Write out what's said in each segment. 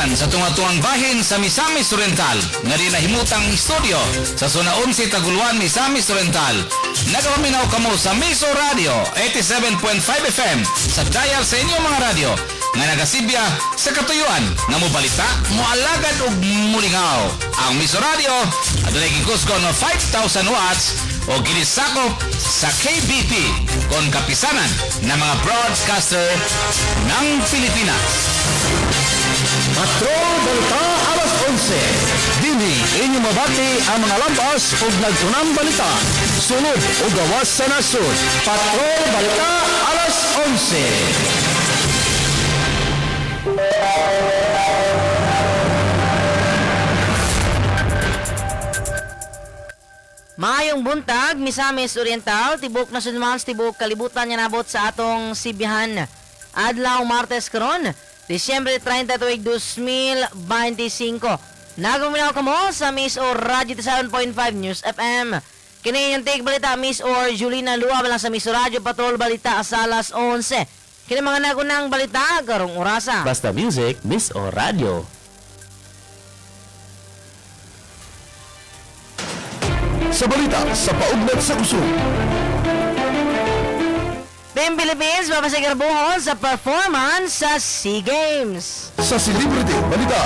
Human sa tunga-tungang bahin sa Misamis Oriental nga rin nahimutang studio sa Zona 11 Taguluan, Misamis Oriental. Nagapaminaw kamo sa Miso Radio 87.5 FM sa dial sa inyong mga radyo nga nagasibya sa katuyuan nga mobalita, moalagad ug mulingaw. Ang Miso Radio adunay gikusgo no 5,000 watts o ginisakop sa KBP kon kapisanan ng mga broadcaster ng Pilipinas. Patrol Balita alas 11. Dini inyong mabati ang mga lampas o nagtunang balita. Sunod o gawas sa nasod. Patrol Balita alas 11. Maayong buntag, Misamis Oriental, tibok nasunmans, tibok kalibutan niya nabot sa atong Sibihan. Adlaw Martes karon, Disyembre 30, 2025. Naguminaw ka mo sa Miss or Radio 7.5 News FM. Kini yung take balita, Miss or Julina Lua lang sa Miss o Radio Patrol Balita sa alas 11. Kini mga nagunang balita, karong orasa. Basta Music, Miss o Radio. Sa balita, sa paugnat sa kusog. Team Philippines mapasigarbuhon sa performance sa SEA Games. Sa Celebrity Balita.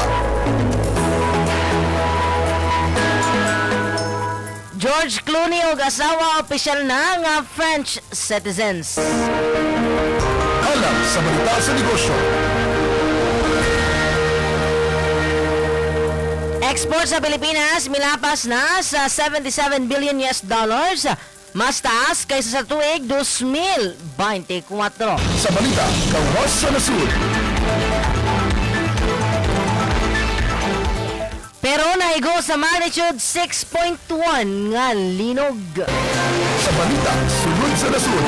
George Clooney og asawa opisyal na nga French citizens. Alam sa balita sa negosyo. Export sa Pilipinas milapas na sa 77 billion US dollars, mas taas kaysa sa tuig 2024. Sa balita, gawas sa nasud. Pero naigo sa magnitude 6.1 nga linog. Sa balita, sunod sa nasud.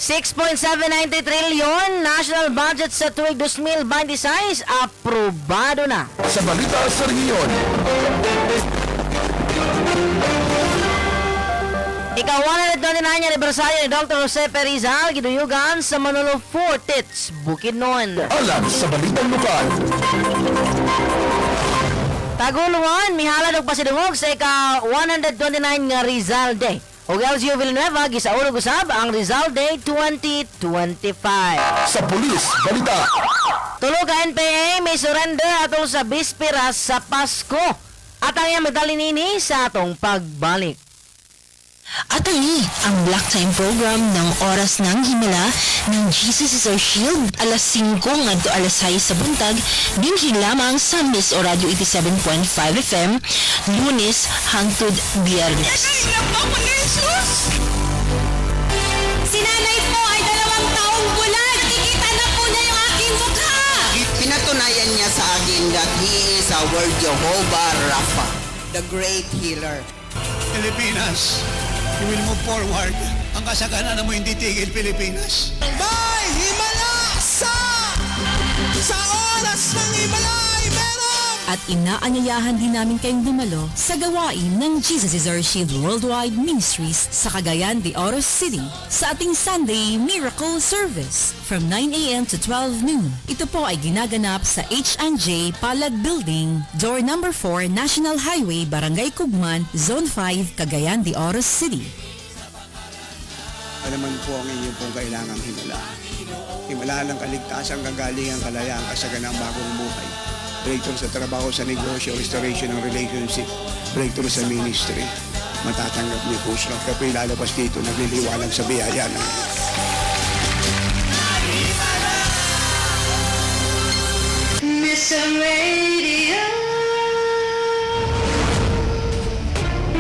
6.790 trilyon national budget sa tuig 2026 aprobado na. Sa balita sa regiyon. Ika-129 anibersaryo ni Dr. Jose Perizal giduyugan sa Manolo Fortits, Bukidnon. Alam sa balitang lokal. Taguluan, mihalad og pasidungog sa ika-129 nga Rizal Day. O LGU Villanueva, gisaulog usab ang Rizal Day 2025. Sa pulis, balita. Tulog ka NPA may surrender atol sa bispera sa Pasko. At ang iyang medali nini sa atong pagbalik. At ang Black Time program ng Oras ng Himala ng Jesus is Our Shield alas 5 ngadto alas 6 sa buntag dinhi lamang sa Miss o Radio 87.5 FM Lunes hangtod Biyernes. Si nanay po ay 2 taong bulan. Nakikita na po niya yung aking mukha. Pinatunayan niya sa akin that He is our Jehovah Rapha, the great healer. Pilipinas, you will move forward. Ang kasaganan mo hindi tigil, Pilipinas. May himala sa oras ng himalay meron! At inaanyayahan din namin kayong dumalo sa gawain ng Jesus is Our Shield Worldwide Ministries sa Cagayan de Oro City sa ating Sunday Miracle Service from 9 a.m. to 12 noon. Ito po ay ginaganap sa H&J Palad Building, door number 4, National Highway, Barangay Cugman, Zone 5, Cagayan de Oro City. Alaman po ang inyong pong kailangang himala. Himala ng kaligtasan, kagalingan, kalayaan, kasaganang bagong buhay. Breakthrough sa trabaho, sa negosyo, restoration ng relationship, breakthrough sa ministry. Matatanggap niyo po siya. Kaya po ilalabas dito, nagliliwanag sa biyaya ng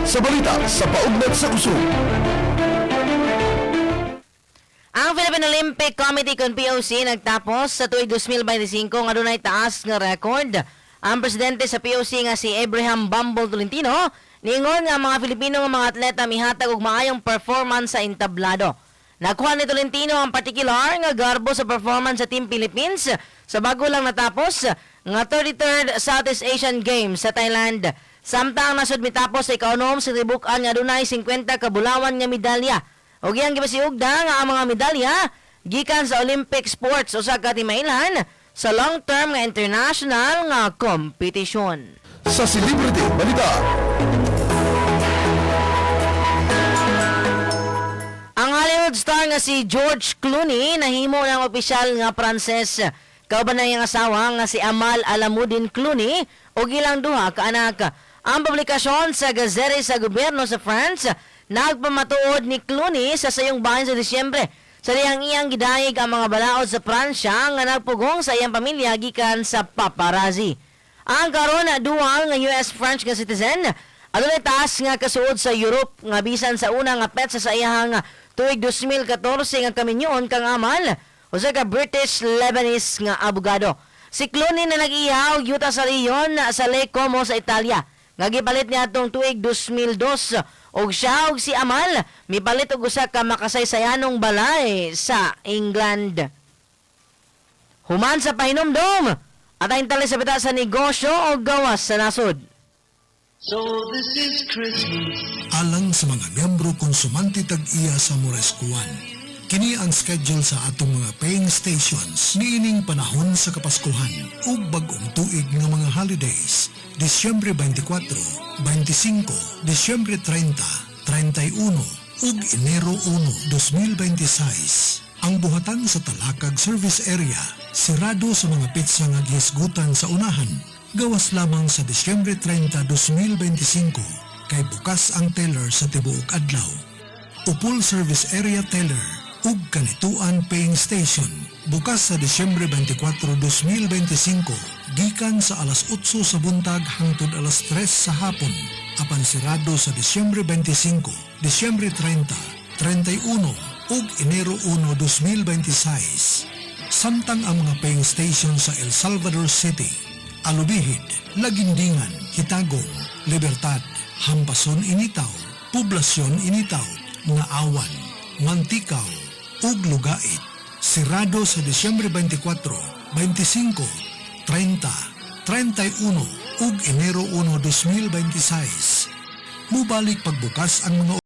Sa balita, sa paugnat sa kusog. Ang Philippine Olympic Committee kon POC nagtapos sa tuig 2025 nga dunay taas nga record. Ang presidente sa POC nga si Abraham Bumble Tolentino niingon nga mga Filipino nga mga atleta mihatag og maayong performance sa entablado. Nakuha ni Tolentino ang particular nga garbo sa performance sa Team Philippines sa bago lang natapos nga 33rd Southeast Asian Games sa Thailand. Samtang nasud mitapos sa ika-unom sa tibukan nga dunay 50 ka bulawan nga medalya. Og iyang gipasiugda nga ang mga medalya gikan sa Olympic sports usa ka timailhan sa long-term nga international nga kompetisyon. Sa Celebrity Balita. Ang Hollywood star nga si George Clooney nahimo ng opisyal nga Pranses. Kauban na iyang asawa nga si Amal Alamuddin Clooney o ilang duha ka anak. Ang publikasyon sa Gazette sa gobyerno sa France nagpamatuod ni Clooney sa sayong bahin sa Disyembre. Sa iyang gidayeg ang mga balaod sa Pransya nga nagpugong sa iyang pamilya gikan sa paparazzi. Ang karon na dual nga US-French nga citizen adunay taas nga kasuod sa Europe nga bisan sa una nga petsa sa iyang tuig 2014 nga kaminyoon kang Amal usa ka British-Lebanese nga abogado. Si Clooney na nag-ihaw yuta sa rehiyon sa Lake Como sa Italia. Nga gipalit niya atong tuig 2002 og siya og si Amal mipalit og usa ka makasaysayanong balay sa England. Human sa pahinomdom at ang tali sa bita sa negosyo o gawas sa nasod. Alang sa mga miyembro konsumante tag-iya sa Morescuan, kini ang schedule sa atong mga paying stations niining panahon sa Kapaskuhan ug bag-ong tuig nga mga holidays, Disyembre 24, 25, Disyembre 30, 31 ug Enero 1, 2026. Ang buhatan sa Talakag Service Area sirado sa mga pitsa nga gihisgutan sa unahan gawas lamang sa Disyembre 30, 2025 kay bukas ang teller sa tibuok adlaw. Upol Service Area Teller ug kanituan paying station bukas sa Disyembre 24, 2025 gikan sa alas 8 sa buntag hangtod alas 3 sa hapon apan sirado sa Disyembre 25, Disyembre 30, 31 ug Enero 1, 2026. Samtang ang mga paying station sa El Salvador City, Alubihid, Lagindingan, Hitagong, Libertad, Hampason Initaw, Poblasyon Initaw, Naawan, Mantikaw, ug Lugait, sirado sa Disyembre 24, 25, 30, 31 ug Enero 1, 2026. Mubalik pagbukas ang mga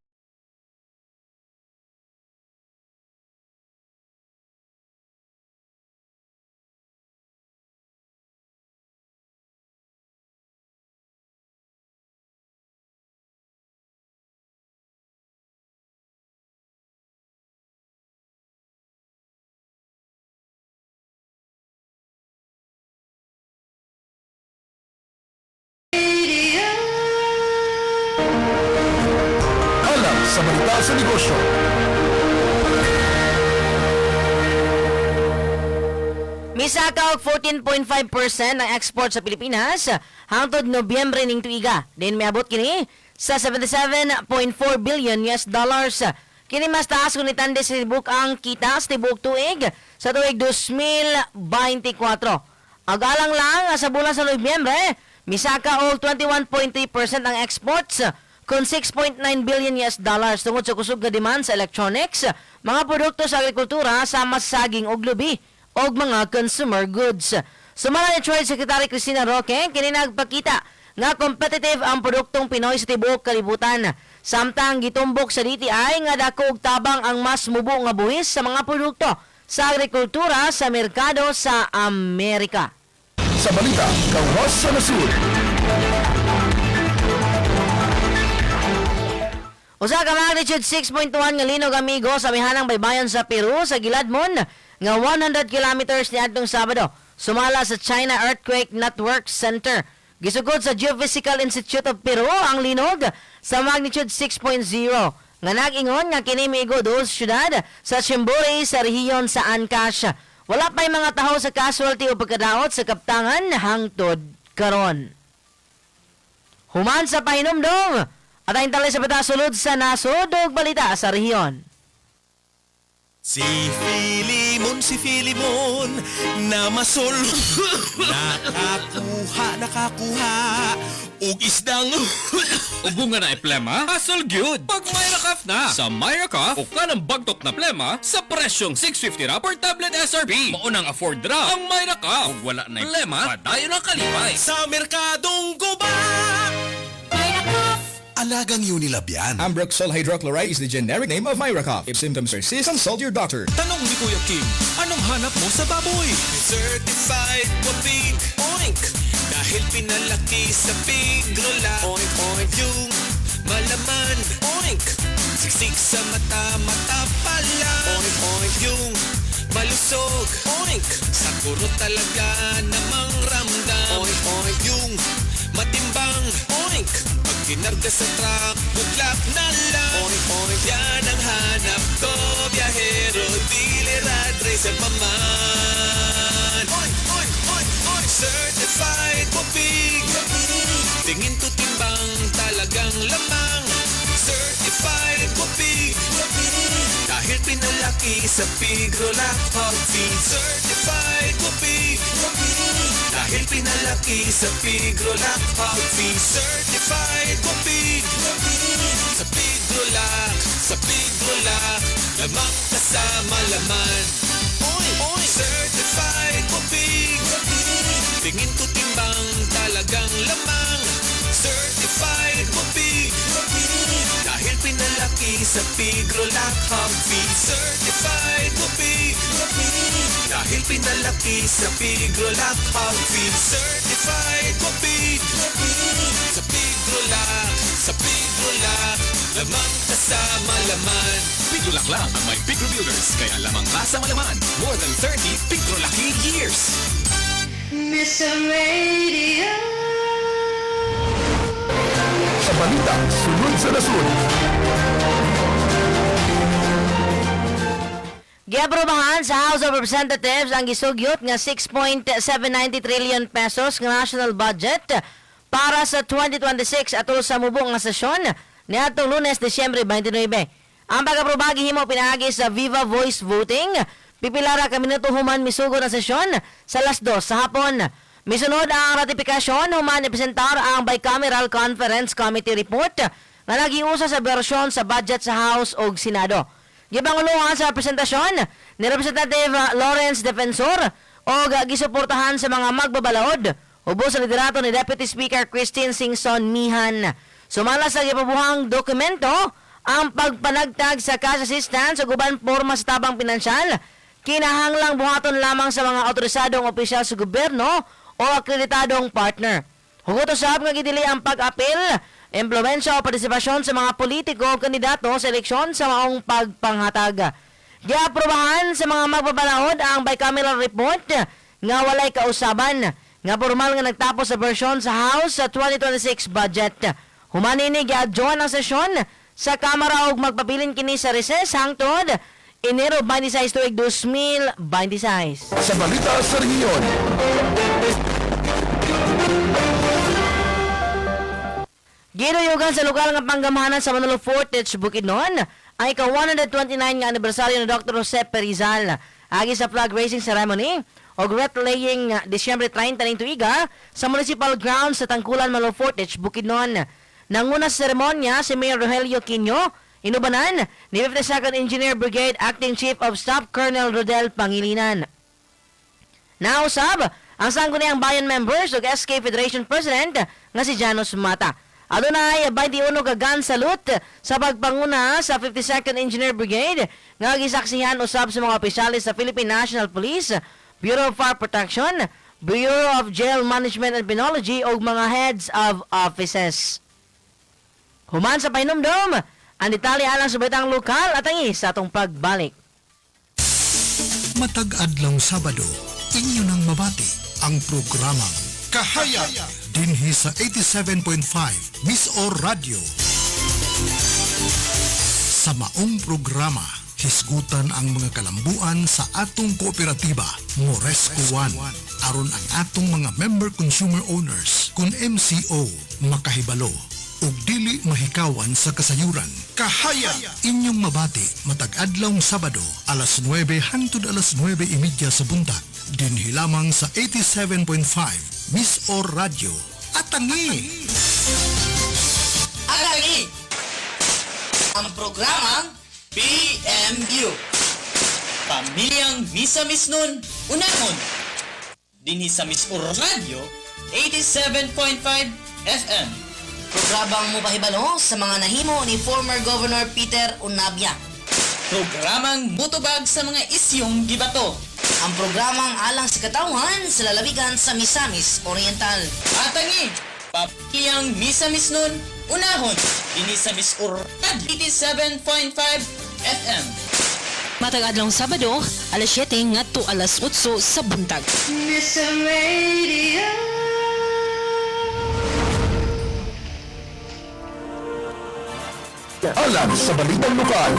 Alam sa Balita sa Negosyo. Misaka og 14.5% ang export sa Pilipinas hangtod Nobyembre ning tuiga. Din miabot kini sa 77.4 billion US dollars. Kini mas taas kung nitande sa tibuk ang kita sa tibuk tuig sa tuig 2024. Agalang lang sa bulan sa Nobyembre, misaka og 21.3% ang exports kung 6.9 billion US dollars tungod sa kusog nga demand sa electronics, mga produkto sa agrikultura sama sa saging ug lubi og mga consumer goods. Sumala ni Trade Secretary Cristina Roque, kini nagpakita nga competitive ang produktong Pinoy sa tibuok kalibutan. Samtang gitumbok sa DTI nga dako og tabang ang mas mubo nga buhis sa mga produkto sa agrikultura sa merkado sa Amerika. Sa Balita, gawas sa nasud. Usa ka magnitude 6.1 nga linog amigo sa mihanang baybayon sa Peru sa Giladmon nga 100 kilometers niadtong Sabado. Sumala sa China Earthquake Network Center. Gisugod sa Geophysical Institute of Peru ang linog sa magnitude 6.0 nga nag-ingon nga kini miigo sa syudad sa Chimbote sa rehiyon sa Ancash. Wala pa'y mga taho sa casualty o pagkadaot sa kaptangan hangtod karon. Human sa pahinumdom at ang talay sa patasulod sa nasod o balita sa rehiyon. Si Filimon, na masol, nakakuha, ug isdang, Ubunga na plema, hassle gyud. Pag Myracaf na. Sa Myracaf, o ka ng bagtok na plema sa presyong 650 ra per tablet SRP. Maunang afford ra ang Myracaf. Ug wala na plema, padayon ang kalipay. sa merkadong guba. alagang Unilab yan. Ambroxol hydrochloride is the generic name of Myracop. If symptoms persist, consult your doctor. Tanong ni Kuya Kim, anong hanap mo sa baboy? Certified Wapig Oink. Dahil pinalaki sa Pigrola. Oink, oink. Yung malaman. Oink. Siksik sa mata, mata pala. Oink, oink. Yung malusog. Oink. Sa kuro talaga namang ramdam. Oink, oink. Yung matimbang. Oink. Pag kinarga sa truck, buklap na lang. Oink, oink. Yan ang hanap ko. Biyahero, dealer at racer pa man. Oink, oink, oink, oink. Certified Wapig. Tingin to timbang, talagang lamang. Certified Wapig. Dahil pinalaki sa Pigrola Hog Feed. Certified Wapig. Dahil pinalaki sa Pigrola Hog Feed. Certified Wapig. Sa Pigrola, lamang kasama laman. Oy, oy, Certified Wapig. Tingin ko timbang, talagang lamang. Certified Wapig. Dahil pinalaki sa Pigrola Hog Feed. Certified Wapig. Dahil pinalaki sa Pigrola Hog Feed. Certified Wapig. Sa Pigrola, lamang kasama laman. Pigrolac lang ang may Pigro Builders, kaya lamang kasama laman. More than 30 Pigrolaki years. Mr. Radio. Sa balita, sunod sa nasud. Giaprobahan sa House of Representatives ang gisugyot nga 6.790 trillion pesos nga national budget para sa 2026 atol sa mubong nga sesyon niadtong Lunes, Disyembre 29. Ang pag-aproba gihimo pinaagi sa Viva Voice Voting. Pipilara ka minuto human misugod ang sesyon sa alas 2 sa hapon. Misunod ang ratifikasyon human ipresentar ang Bicameral Conference Committee report nga nagiusa sa bersyon sa budget sa House ug Senado. Gibanguluhan sa presentasyon ni Representative Lawrence Defensor o gisuportahan sa mga magbabalaod ubos sa liderato ni Deputy Speaker Christine Singson Mihan. Sumala sa gipabuhang dokumento ang pagpanagtag sa cash assistance o guban porma sa tabang pinansyal kinahanglang buhaton lamang sa mga otorisadong opisyal sa gobyerno o akreditadong partner. Hugot usab nga gidili ang pag-apil, impluwensya o partisipasyon sa mga politiko o kandidato sa eleksyon sa maong pagpanghatag. Giaprobahan sa mga magbabalaod ang bicameral report nga walay kausaban nga formal nga nagtapos sa bersyon sa House sa 2026 budget. Humanini gi-adjourn ang sesyon sa Kamara ug magpabilin kini sa recess hangtod Enero 26 tuig 2026. Sa balita sa rehiyon. Ginuyugan sa lokal nga panggamahanan sa Manolo Fortich, Bukidnon ang ika-129 nga anibersaryo ni Dr. Jose Perizal. Agi sa flag raising ceremony o wreath laying Disyembre 30 ning tuiga sa Municipal Grounds sa Tangkulan, Manolo Fortich, Bukidnon. Nanguna sa seremonya si Mayor Rogelio Quino, inubanan ni 52nd Engineer Brigade Acting Chief of Staff Colonel Rodel Pangilinan. Nausab ang sangguniang bayan members ug SK Federation President nga si Janos Mata. Adunay 21 ka gun salute sa pagpanguna sa 52nd Engineer Brigade nga gisaksihan usab sa mga opisyalis sa Philippine National Police, Bureau of Fire Protection, Bureau of Jail Management and Penology ug mga heads of offices. Human sa pahinumdom, ang detalye alang sa betang lokal at ang isa atong pagbalik. Matag-adlaw Sabado, inyo nang mabati ang programang Kahaya dinhi sa 87.5 Miss O Radio. Sa maong programa, hisgutan ang mga kalambuan sa atong kooperatiba, Moresco 1, aron ang atong mga member consumer owners kun MCO makahibalo ug dili mahikawan sa kasayuran. Kahaya inyong mabati matag-adlaw Sabado alas 9 hangtod alas 9:30 sa buntag dinhi lamang sa 87.5 Miss O Radio. Atangi! Atangi! Ang programang PMU. Pamilyang Misa-Miss nun, unahon. Dinhi sa Miss O Radio 87.5 FM. Programang mupahibalo sa mga nahimo ni former Governor Peter Unabia. Programang mutubag sa mga isyong gibato. Ang programang alang sa katawan sa lalawigan sa Misamis Oriental. Atangi, Pamiliyang Misamis nun, unahon, ini sa Miss Urad 87.5 FM. Matag adlong Sabado, alas 7 ngadto alas 8 sa buntag. Alam sa balitang lokal.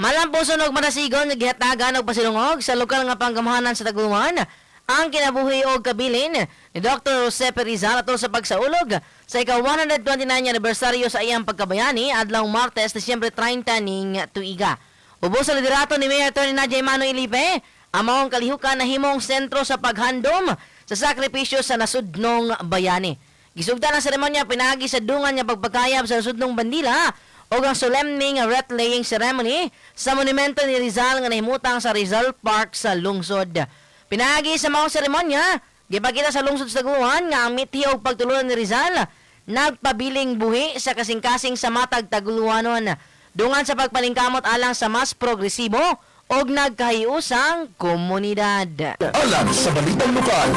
Malampuson og manasigon nga gihatagan og pasilungog sa lokal nga panggamahanan sa Taguluan ang kinabuhi og kabilin ni Dr. Jose Rizal atol sa pagsaulog sa ika-129 anibersaryo sa iyang pagkabayani adlaw Martes, Disyembre 30 ning tuiga. Ubos sa liderato ni Mayor Atty. Nadia Mano Ilipe, ang maong kalihukan na himong sentro sa paghandom sa sakripisyo sa nasudnong bayani. Gisugdan ang seremonya pinagi sa dungan nga pagpagkayab sa nasudnong bandila o ang solemning wreath-laying ceremony sa monumento ni Rizal nga nahimutang sa Rizal Park sa lungsod. Pinagi sa maong seremonya, gipakita sa lungsod sa Taguluan nga ang mithi og pagtulungan ni Rizal nagpabiling buhi sa kasing-kasing sa matag Taguluanon dungan sa pagpalingkamot alang sa mas progresibo og nagkahiusang komunidad. Alam sa balitang lokal.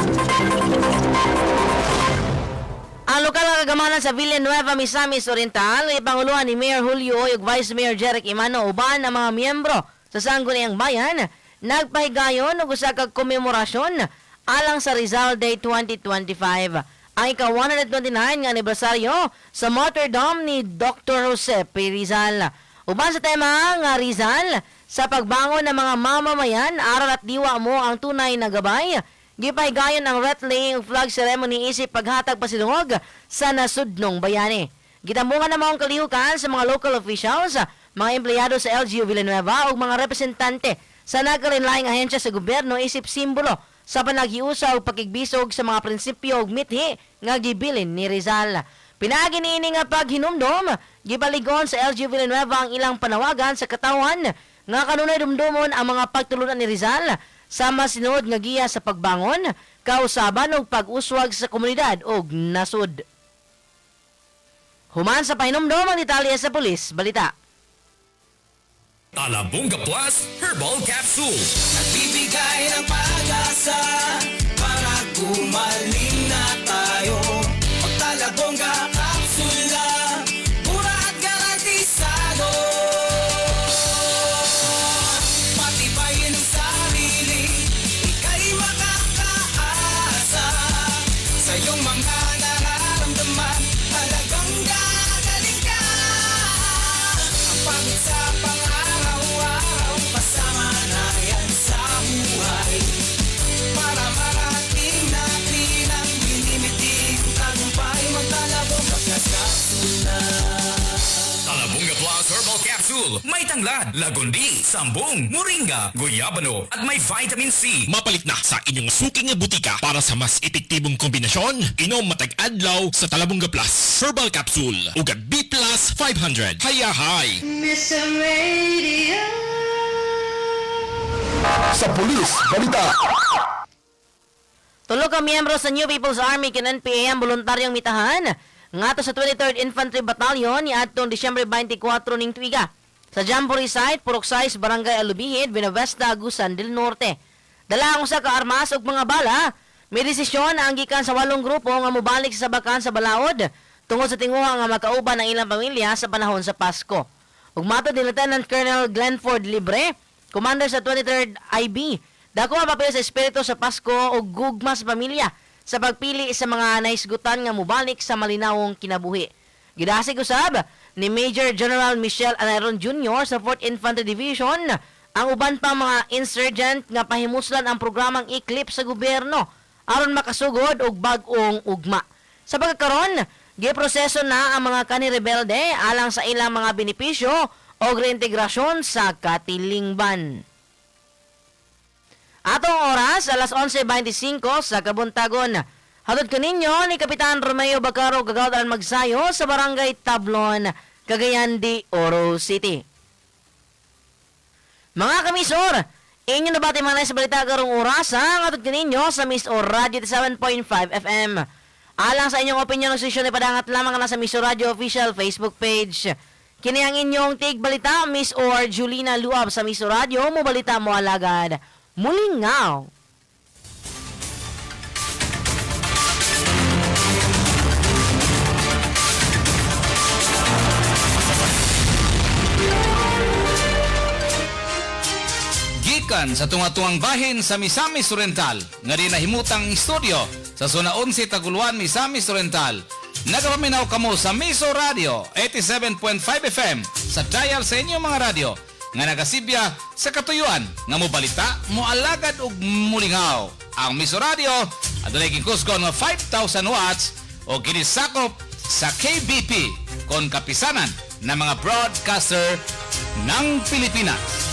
Ang lokal nga kagamanan sa Villanueva, Misamis Oriental, ipanguluhan ni Mayor Julio Oy ug Vice Mayor Jeric Imano uban ang mga miyembro sa Sangguniang Bayan nagpahigayon og usa ka komemorasyon alang sa Rizal Day 2025. Ang ika-129 nga anibersaryo sa martyrdom ni Dr. Jose P. Rizal. Uban sa tema nga Rizal, sa pagbangon ng mga mamamayan, aral at diwa mo ang tunay na gabay, gipahigayon ang wreath-laying flag ceremony isip paghatag pasilungog sa nasudnong bayani. Gitambungan na maong kalihukan sa mga local officials, mga empleyado sa LGU Villanueva ug mga representante sa nagkalinlaing ahensya sa gobyerno isip simbolo sa panaghiusa ug pakigbisog sa mga prinsipyo ug mithi nga gibilin ni Rizal. Pinagi niini nga paghinumdom, gibaligon sa LGU Villanueva ang ilang panawagan sa katawan nga kanunay dumdomon ang mga pagtulunan ni Rizal sa masinod nga giya sa pagbangon, kausaban ug pag-uswag sa komunidad ug nasud. Human sa pahinumdom ang detalye sa pulis balita. Talabunga Plus Herbal Capsule. Nagbibigay ng pag-asa para gumaling na tayo. Pagtalabunga Capsule na mura at garantisado. Patibayin ang sarili, ika'y makakaasa. Sa iyong mga nararamdaman, talagang gagaling ka. Ang pagod sa pang-araw-araw, kasama na yan sa buhay. Para marating natin ang minimiting tagumpay, magtalabong ka plus capsule na. Talabunga Plus Herbal Capsule. May tanglad, lagundi, sambong, moringa, guyabano, at may vitamin C. Mapalit na sa inyong suking nga butika para sa mas epektibong kombinasyon. Inom matag adlaw sa Talabunga Plus Herbal Capsule ug B Plus 500. Hayahay! Sa pulis balita. Tulo ka miyembro sa New People's Army kin NPA ang voluntaryong mitahan ngadto sa 23rd Infantry Battalion ni adtong Disyembre 24 ning tuiga sa Jamboree Site, Purok 6, Barangay Alubihid, Buenavista, Agusan del Norte. Dala ang usa ka armas ug mga bala. May desisyon na ang gikan sa 8 grupo nga mobalik sa sabakan sa balaod tungod sa tinguha nga makauban ang ilang pamilya sa panahon sa Pasko. Ug matod ni Lieutenant Colonel Glenford Libre, commander sa 23rd IB, dako ang papel sa espiritu sa Pasko ug gugma sa pamilya sa pagpili sa mga naisgutan nga mobalik sa malinawong kinabuhi. Gidasig usab ni Major General Michelle Anaron Jr. sa 4th Infantry Division ang uban pa mga insurgent nga pahimuslan ang programang Eclipse sa gobyerno aron makasugod og bag-ong ugma. Sa pagkakaron, giproseso na ang mga kani-rebelde alang sa ilang mga benepisyo o reintegrasyon sa katilingban. Atong oras, alas 11:25 sa Kabuntagon. Hatod kaninyo ni Kapitan Romeo Bacaro Gagawdan Magsayo sa Barangay Tablon, Cagayan de Oro City. Mga kamisor, inyo na bati mga sa balita karong oras ang hatod kaninyo sa Miss O Radio 7.5 FM. Alang sa inyong opinion ng sesyon, ipadangat lamang na sa Miso Radio official Facebook page. Kini ang inyong tigbalita, Miss or Julina Luab sa Miso Radio. Mo balita mo alagad. Mulingaw. Gikan sa tunga-tungang bahin sa Misamis Oriental, nga rin nahimutang studio sa Zona 11 Taguluan, Misamis Oriental. Nagapaminaw kamo sa Miso Radio 87.5 FM sa dial sa inyong mga radyo nga nagasibya sa katuyuan nga mobalita, moalagad ug mulingaw. Ang Miso Radio adunay gikusgon nga 5,000 watts o ginisakop sa KBP kon kapisanan ng mga broadcaster ng Pilipinas.